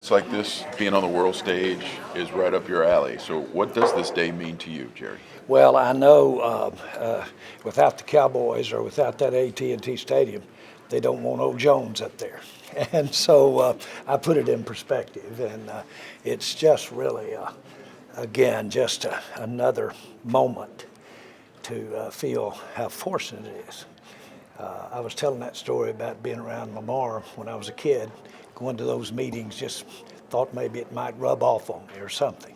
moments like this, being on the world stage, is right up your alley. So what does this day mean to you, Jerry? Well, I know without the Cowboys or without that AT&T Stadium, they don't want old Jones up there. And so I put it in perspective, and it's just really, again, just another moment to feel how fortunate it is. I was telling that story about being around Lamar when I was a kid, going to those meetings, just thought maybe it might rub off on me or something.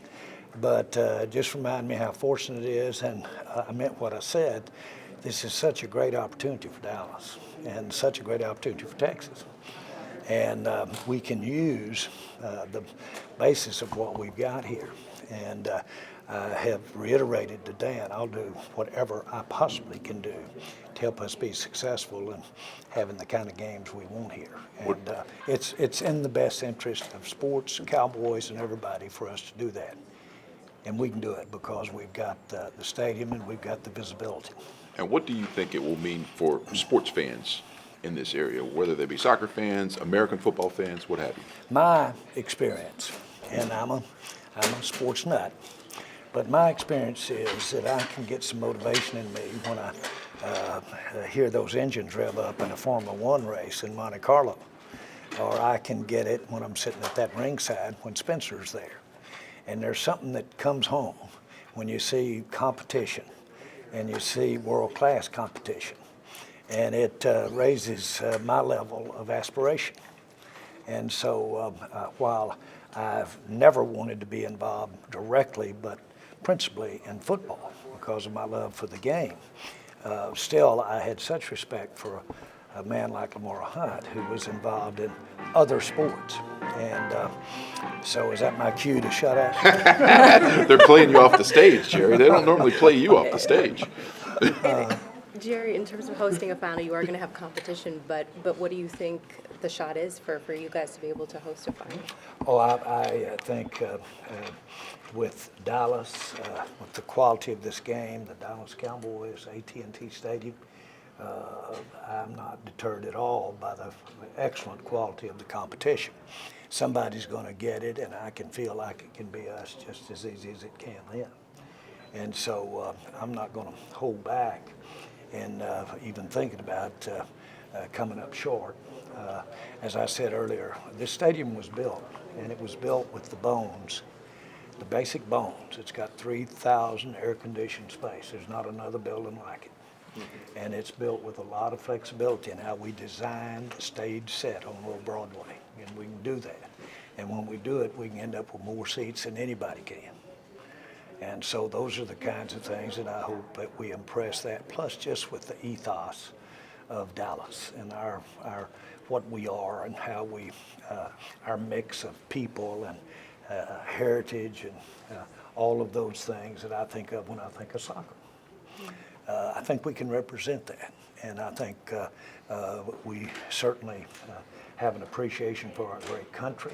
But just remind me how fortunate it is, and I meant what I said. This is such a great opportunity for Dallas and such a great opportunity for Texas. And we can use the basis of what we've got here. And I have reiterated to Dan, I'll do whatever I possibly can do to help us be successful in having the kind of games we want here. And it's in the best interest of sports, Cowboys, and everybody for us to do that. And we can do it because we've got the stadium and we've got the visibility. And what do you think it will mean for sports fans in this area, whether they be soccer fans, American football fans, what have you? My experience, and I'm a sports nut, but my experience is that I can get some motivation in me when I hear those engines rev up in a Formula One race in Monte Carlo, or I can get it when I'm sitting at that ringside when Spencer's there. And there's something that comes home when you see competition and you see world-class competition. And it raises my level of aspiration. And so while I've never wanted to be involved directly, but principally in football because of my love for the game, still I had such respect for a man like Lamar Hunt, who was involved in other sports. And so is that my cue to shut up? They're playing you off the stage, Jerry. They don't normally play you off the stage. Jerry, in terms of hosting a final, you are going to have competition, but what do you think the shot is for you guys to be able to host a final? Oh, I think with Dallas, with the quality of this game, the Dallas Cowboys, AT&T Stadium, I'm not deterred at all by the excellent quality of the competition. Somebody's going to get it, and I can feel like it can be us just as easy as it can them. And so I'm not going to hold back in even thinking about coming up short. As I said earlier, this stadium was built, and it was built with the bones, the basic bones. It's got 3,000 air-conditioned space. There's not another building like it. And it's built with a lot of flexibility in how we design the stage set on Old Broadway, and we can do that. And when we do it, we can end up with more seats than anybody can. And so those are the kinds of things that I hope that we impress that, plus just with the ethos of Dallas and our what we are and how we, our mix of people and heritage and all of those things that I think of when I think of soccer. I think we can represent that, and I think we certainly have an appreciation for our great country.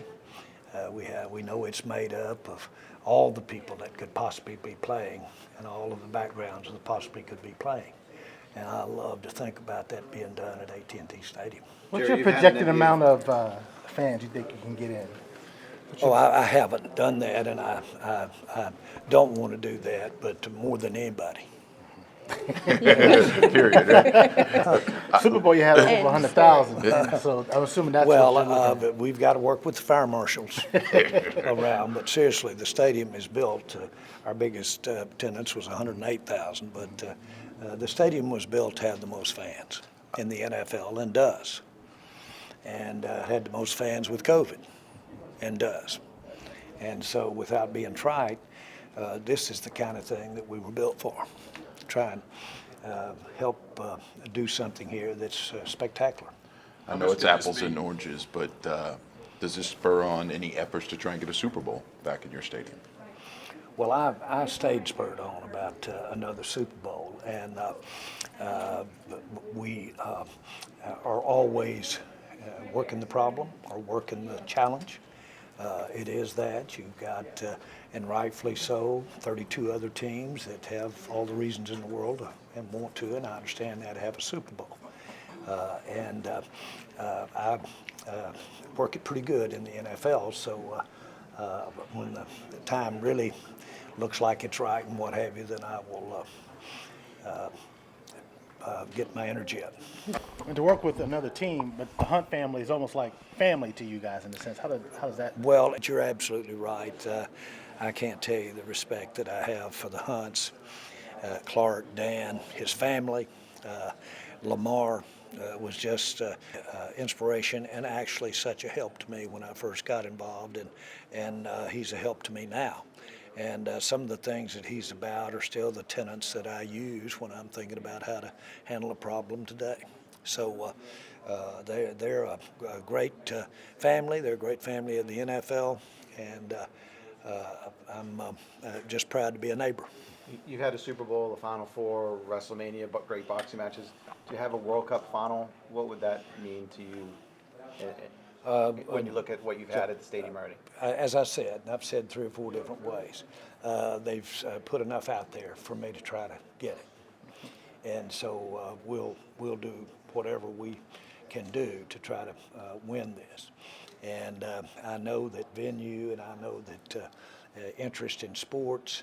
We know it's made up of all the people that could possibly be playing and all of the backgrounds that possibly could be playing. And I love to think about that being done at AT&T Stadium. What's your projected amount of fans you think you can get in? Oh, I haven't done that, and I don't want to do that, but more than anybody. Period. Super Bowl, you had over 100,000, so I'm assuming that's what you're looking at. We've got to work with the fire marshals around, but seriously, the stadium is built. Our biggest attendance was 108,000, but the stadium was built to have the most fans in the NFL, and does, and had the most fans with COVID, and does. And so without being trite, this is the kind of thing that we were built for. Try and help do something here that's spectacular. I know it's apples and oranges, but does this spur on any efforts to try and get a Super Bowl back in your stadium? Well, I stayed spurred on about another Super Bowl, and we are always working the problem or working the challenge. It is that. You've got, and rightfully so, 32 other teams that have all the reasons in the world and want to, and I understand that, to have a Super Bowl. I work it pretty good in the NFL. So when the time really looks like it's right and what have you, then I will get my energy up. And to work with another team, but the Hunt family is almost like family to you guys in a sense. How does that? Well, you're absolutely right. I can't tell you the respect that I have for the Hunts, Clark, Dan, his family. Lamar was just inspiration and actually such a help to me when I first got involved, and he's a help to me now. And some of the things that he's about are still the tenets that I use when I'm thinking about how to handle a problem today. So they're a great family. They're a great family of the NFL, and I'm just proud to be a neighbor. You've had a Super Bowl, a Final Four, WrestleMania, but great boxing matches. Do you have a World Cup final? What would that mean to you when you look at what you've had at the stadium already? As I said, and I've said 3 or 4 different ways, they've put enough out there for me to try to get it. And so we'll do whatever we can do to try to win this. And I know that venue, and I know that interest in sports,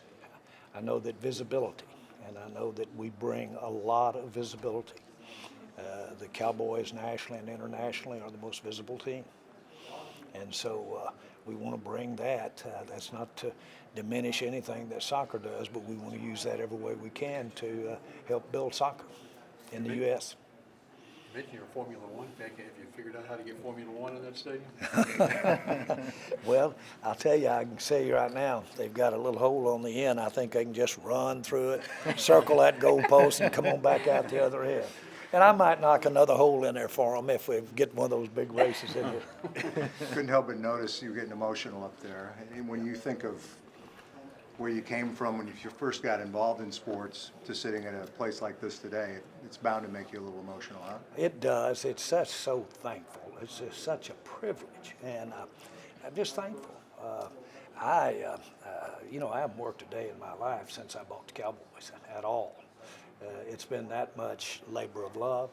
I know that visibility, and I know that we bring a lot of visibility. The Cowboys nationally and internationally are the most visible team. And so we want to bring that. That's not to diminish anything that soccer does, but we want to use that every way we can to help build soccer in the U.S. You mentioned your Formula One pick. Have you figured out how to get Formula One in that stadium? Well, I'll tell you, I can say right now, they've got a little hole on the end. I think they can just run through it, circle that goalpost, and come on back out the other end. And I might knock another hole in there for them if we get one of those big races in here. Couldn't help but notice you getting emotional up there. And when you think of where you came from when you first got involved in sports to sitting at a place like this today, it's bound to make you a little emotional, huh? It does. It's so thankful. It's just such a privilege, and I'm just thankful. I haven't worked a day in my life since I bought the Cowboys at all. It's been that much labor of love,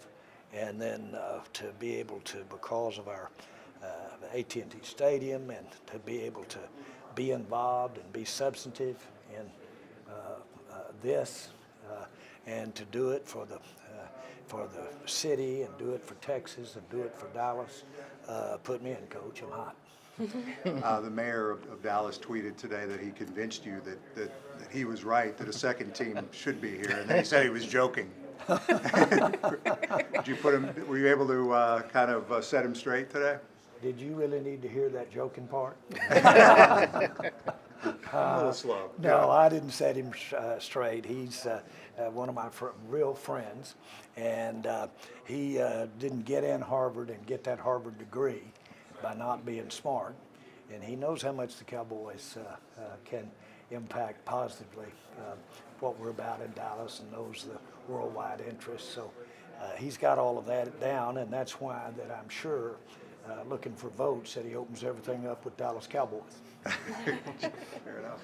and then to be able to, because of our AT&T Stadium, and to be able to be involved and be substantive in this, and to do it for the city, and do it for Texas, and do it for Dallas. Put me in, Coach. I'm hot. The mayor of Dallas tweeted today that he convinced you that he was right, that a second team should be here, and then he said he was joking. Did you put him? Were you able to kind of set him straight today? Did you really need to hear that joking part? A little slow. No, I didn't set him straight. He's one of my real friends, and he didn't get in Harvard and get that Harvard degree by not being smart, and he knows how much the Cowboys can impact positively what we're about in Dallas, and knows the worldwide interest. So he's got all of that down, and that's why that I'm sure looking for votes that he opens everything up with Dallas Cowboys. Fair enough.